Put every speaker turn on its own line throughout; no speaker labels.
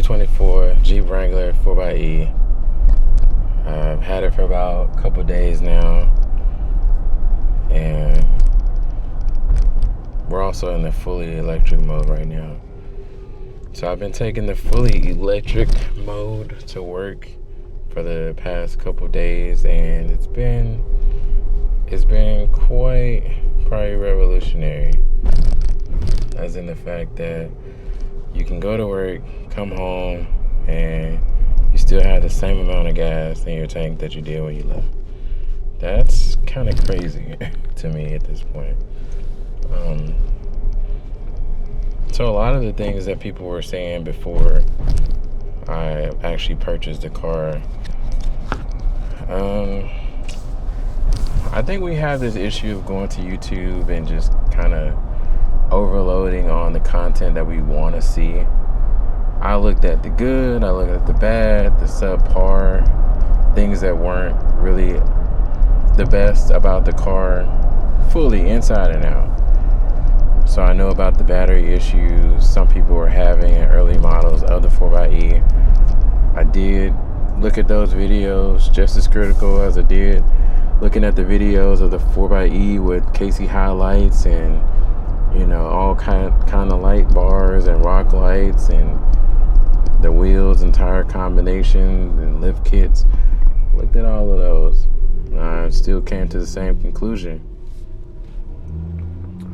2024 Jeep Wrangler 4xe. I've had it for about a couple days now, and we're also in the fully electric mode right now. So I've been taking the fully electric mode to work for the past couple days, and it's been quite probably revolutionary, as in the fact that you can go to work, come home, and you still have the same amount of gas in your tank that you did when you left. That's kind of crazy to me at this point. So a lot of the things that people were saying before I actually purchased the car, I think we have this issue of going to YouTube and just kind of overloading on the content that we want to see. I looked at the good, I looked at the bad, the subpar, things that weren't really the best about the car, fully inside and out. So I know about the battery issues some people were having in early models of the 4xe. I did look at those videos just as critical as I did looking at the videos of the 4xe with Casey highlights and, you know, all kind of light bars and rock lights and the wheels and tire combinations and lift kits. Looked at all of those. I still came to the same conclusion.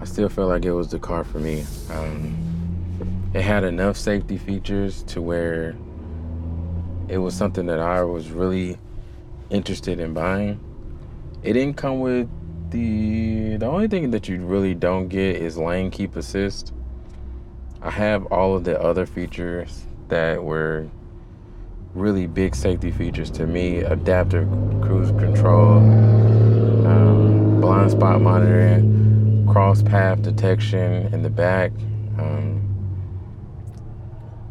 I still felt like it was the car for me. It had enough safety features to where it was something that I was really interested in buying. It didn't come with the only thing that you really don't get is lane keep assist. I have all of the other features that were really big safety features to me: adaptive cruise control, blind spot monitoring, cross path detection in the back.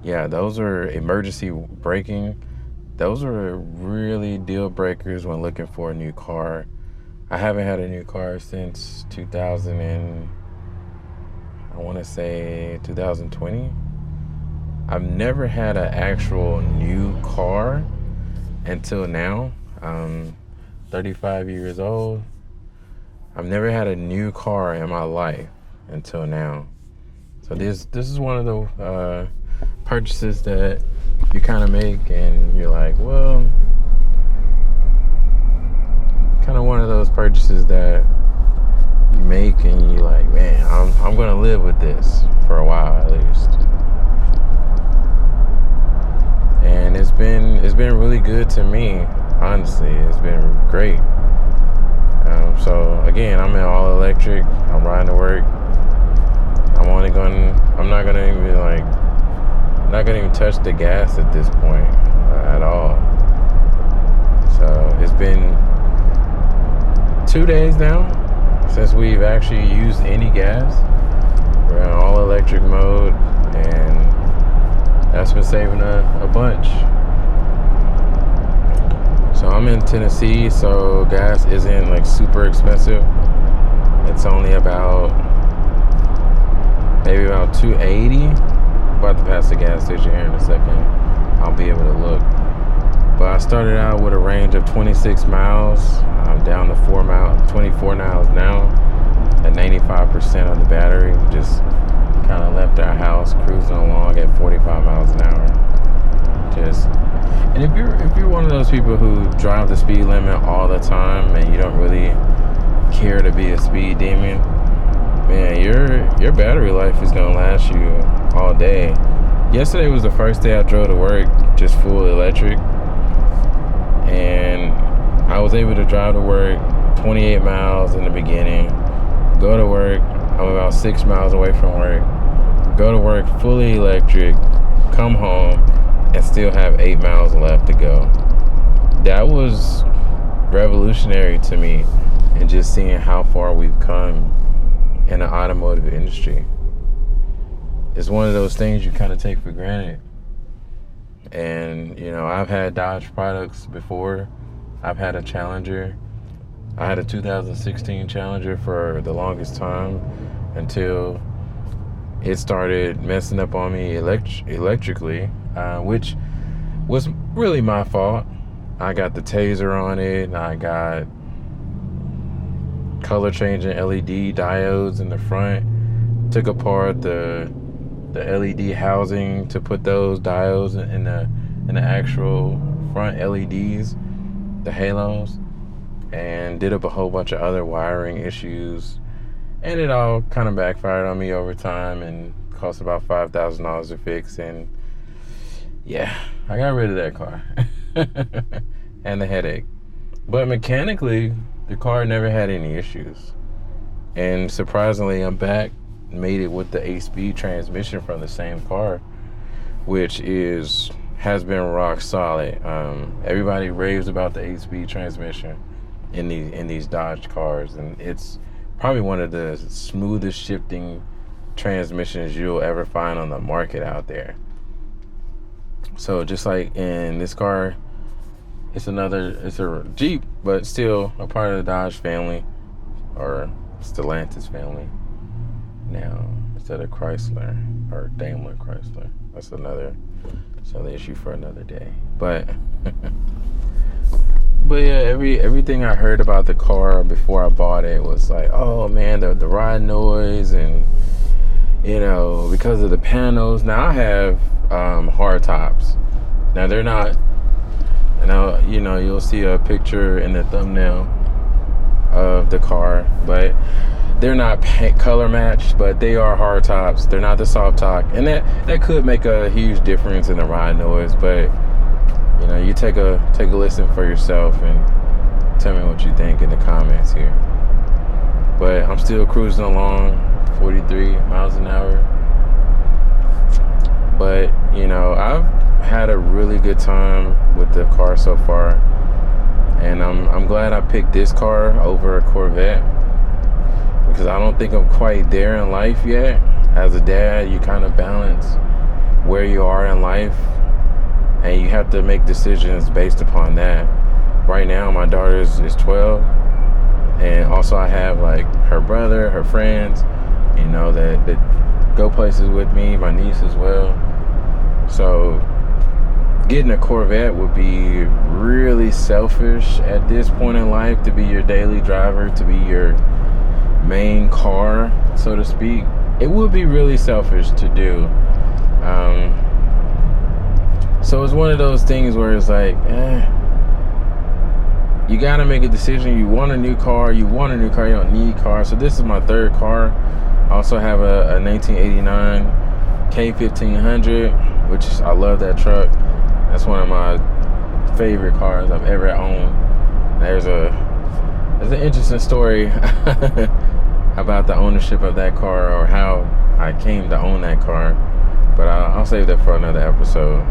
Yeah, those are emergency braking. Those are really deal breakers when looking for a new car. I haven't had a new car since 2020. I've never had an actual new car until now. I'm 35 years old. I've never had a new car in my life until now. So this is one of the purchases that you kind of make and you're like, well, kind of one of those purchases that you make and you're like, man, I'm gonna live with this for a while at least. And it's been really good to me, honestly. It's been great. So again, I'm in all electric. I'm riding to work. I'm not gonna even touch the gas at this point at all. So it's been 2 days now since we've actually used any gas. We're in all electric mode, and that's been saving a bunch. So I'm in Tennessee, so gas isn't like super expensive. It's only maybe about $2.80. About to pass the gas station here in a second. I'll be able to look. But I started out with a range of 26 miles. I'm down to 24 miles now at 95% of the battery. Just kind of left our house cruising along at 45 miles an hour. And if you're one of those people who drive the speed limit all the time and you don't really care to be a speed demon, man, your battery life is gonna last you all day. Yesterday was the first day I drove to work just full electric, and I was able to drive to work 28 miles in the beginning, go to work, I'm about 6 miles away from work, go to work fully electric, come home, and still have 8 miles left to go. That was revolutionary to me, and just seeing how far we've come in the automotive industry. It's one of those things you kind of take for granted. And, you know, I've had Dodge products before. I've had a Challenger. I had a 2016 Challenger for the longest time until it started messing up on me electrically, which was really my fault. I got the taser on it. I got color changing LED diodes in the front. Took apart the LED housing to put those diodes in the actual front LEDs, the halos, and did up a whole bunch of other wiring issues, and it all kind of backfired on me over time and cost about $5,000 to fix. And yeah, I got rid of that car and the headache. But mechanically, the car never had any issues, and surprisingly, I'm back. Made it with the 8-speed transmission from the same car, which has been rock solid. Everybody raves about the 8-speed transmission in these Dodge cars, and it's probably one of the smoothest shifting transmissions you'll ever find on the market out there. So just like in this car, it's a Jeep, but still a part of the Dodge family, or Stellantis family now, instead of Chrysler or Daimler Chrysler. That's another issue for another day. But yeah, everything I heard about the car before I bought it was like, oh man, the ride noise, and because of the panels. Now I have hard tops. Now they're not, you'll see a picture in the thumbnail of the car, but they're not color matched, but they are hard tops. They're not the soft top, and that could make a huge difference in the ride noise. But you take a listen for yourself and tell me what you think in the comments here. But I'm still cruising along, 43 miles an hour. But I've had a really good time with the car so far, and I'm glad I picked this car over a Corvette, because I don't think I'm quite there in life yet. As a dad, you kind of balance where you are in life, and you have to make decisions based upon that. Right now, my daughter is 12, and also I have like her brother, her friends, that go places with me, my niece as well. So getting a Corvette would be really selfish at this point in life, to be your daily driver, to be your main car, so to speak. It would be really selfish to do. So it's one of those things where it's like, you gotta make a decision. You want a new car, you don't need a car. So this is my third car. I also have a 1989 K1500, which I love that truck. That's one of my favorite cars I've ever owned. There's an interesting story about the ownership of that car, or how I came to own that car, but I'll save that for another episode.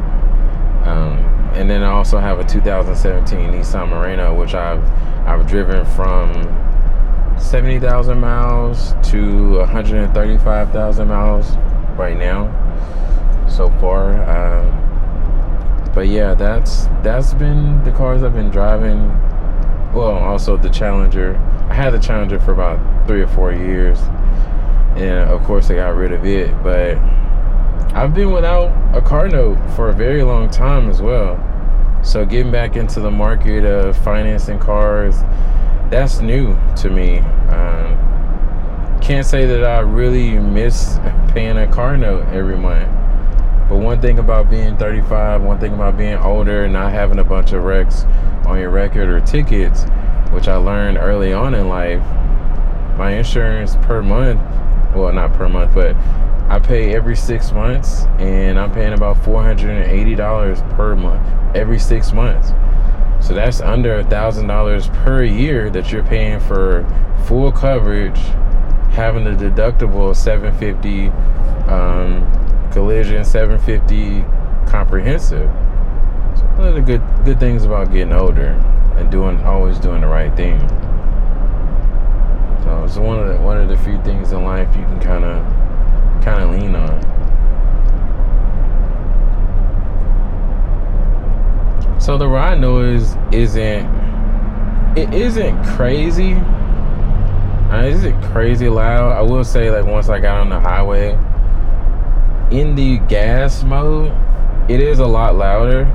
And then I also have a 2017 Nissan Murano, which I've driven from 70,000 miles to 135,000 miles right now so far. But yeah, that's been the cars I've been driving. Well, also the Challenger. I had the Challenger for about 3 or 4 years, and of course I got rid of it. But I've been without a car note for a very long time as well. So getting back into the market of financing cars, that's new to me. Can't say that I really miss paying a car note every month. But one thing about being 35, one thing about being older and not having a bunch of wrecks on your record or tickets, which I learned early on in life, my insurance per month, well, not per month, but I pay every 6 months, and I'm paying about $480 per month every 6 months. So that's under $1,000 per year that you're paying for full coverage, having the deductible $750 collision, $750 comprehensive. So one of the good things about getting older and always doing the right thing. So it's one of the few things in life you can kind of lean on. So the ride noise isn't crazy. It isn't crazy loud. I will say, like, once I got on the highway, in the gas mode, it is a lot louder.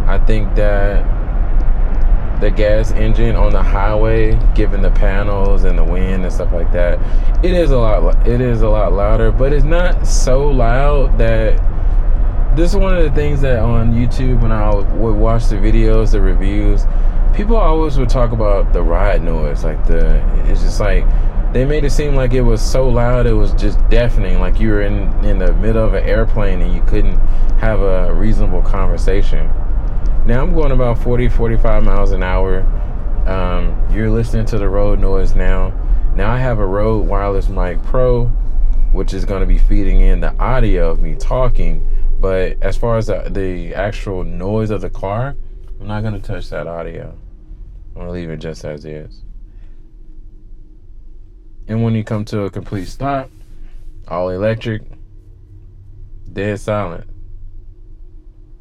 I think that the gas engine on the highway, given the panels and the wind and stuff like that, it is a lot louder, but it's not so loud that this is one of the things that on YouTube, when I would watch the videos, the reviews, people always would talk about the ride noise. Like it's just like, they made it seem like it was so loud, it was just deafening, like you were in the middle of an airplane and you couldn't have a reasonable conversation. Now I'm going about 40-45 miles an hour. You're listening to the road noise now. Now I have a Rode Wireless Mic Pro, which is going to be feeding in the audio of me talking. But as far as the actual noise of the car, I'm not going to touch that audio. I'm going to leave it just as is. And when you come to a complete stop, all electric, dead silent.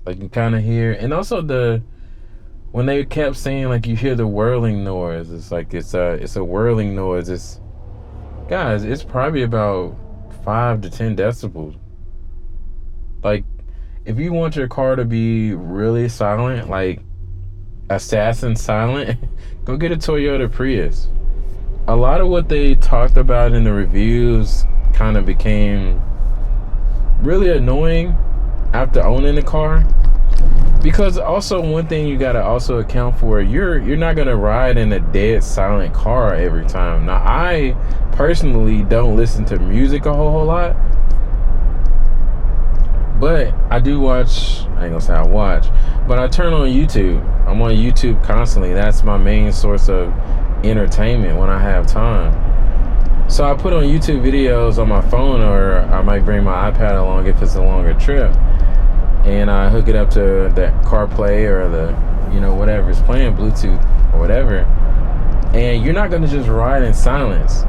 Like you kind of hear, and also when they kept saying like you hear the whirling noise, it's like it's a whirling noise. It's probably about 5 to 10 decibels. Like if you want your car to be really silent, like assassin silent, go get a Toyota Prius. A lot of what they talked about in the reviews kind of became really annoying after owning the car, because also one thing you got to also account for, you're not going to ride in a dead silent car every time. Now I personally don't listen to music a whole lot, but I do watch. I ain't gonna say I watch, but I turn on YouTube. I'm on YouTube constantly. That's my main source of entertainment when I have time. So I put on YouTube videos on my phone, or I might bring my iPad along if it's a longer trip, and I hook it up to that CarPlay or the, whatever is playing, Bluetooth or whatever. And you're not gonna just ride in silence.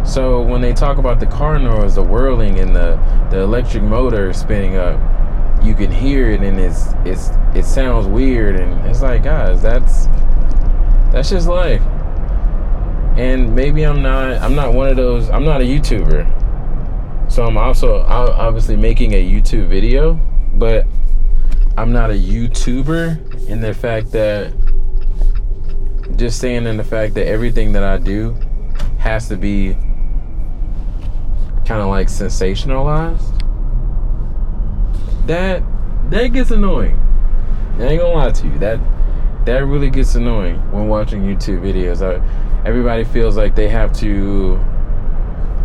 So when they talk about the car noise, the whirling and the electric motor spinning up, you can hear it, and it sounds weird, and it's like, guys, that's just life. And maybe I'm not one of those. I'm not a YouTuber, so I'm also obviously making a YouTube video, but I'm not a YouTuber in the fact that, just saying in the fact that everything that I do has to be kind of like sensationalized. That gets annoying. I ain't gonna lie to you. That really gets annoying when watching YouTube videos. Everybody feels like they have to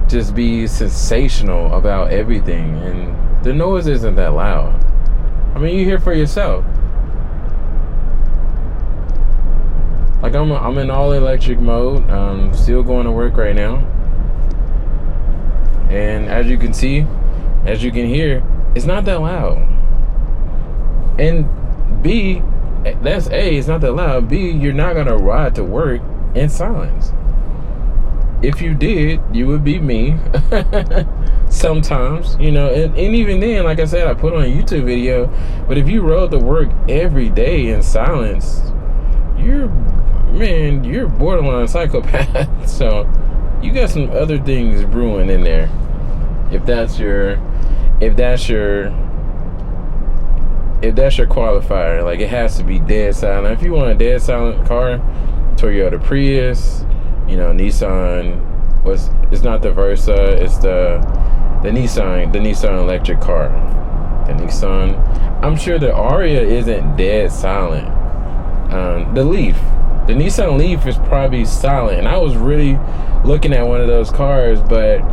just be sensational about everything, and the noise isn't that loud. I mean, you hear for yourself. Like I'm in all electric mode. I'm still going to work right now, and as you can see, as you can hear, it's not that loud. And B, that's A, it's not that loud. B, you're not gonna ride to work in silence. If you did, you would be me. Sometimes, and even then, like I said, I put on a YouTube video, but if you rode to work every day in silence, you're borderline psychopath. So you got some other things brewing in there. If that's your qualifier, like it has to be dead silent. If you want a dead silent car, Toyota Prius, Nissan. It's not the Versa, it's the Nissan electric car. The Nissan. I'm sure the Aria isn't dead silent. The Nissan Leaf is probably silent, and I was really looking at one of those cars, but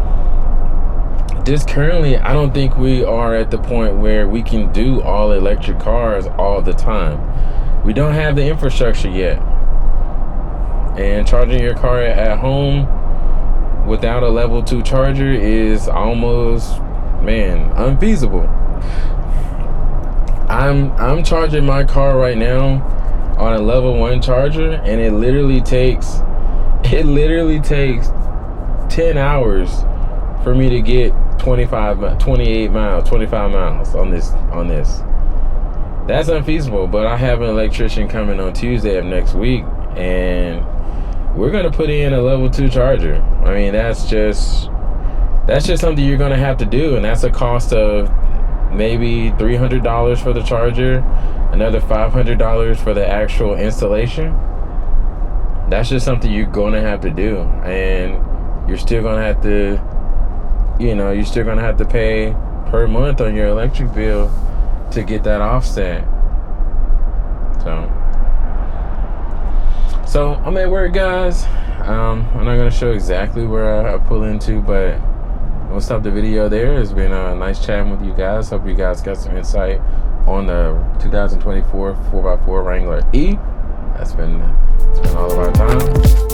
just currently, I don't think we are at the point where we can do all electric cars all the time. We don't have the infrastructure yet. And charging your car at home without a level 2 charger is almost, unfeasible. I'm charging my car right now on a level 1 charger, and it literally takes 10 hours for me to get 25 miles on this. That's unfeasible, but I have an electrician coming on Tuesday of next week, and we're gonna put in a level 2 charger. I mean, that's just something you're gonna have to do, and that's a cost of maybe $300 for the charger, another $500 for the actual installation. That's just something you're gonna have to do, and you're still gonna have to, you're still gonna have to pay per month on your electric bill to get that offset. So I'm at work, guys. I'm not gonna show exactly where I pull into, but we'll stop the video there. It's been a nice chatting with you guys. Hope you guys got some insight on the 2024 4x4 Wrangler E. It's been all of our time.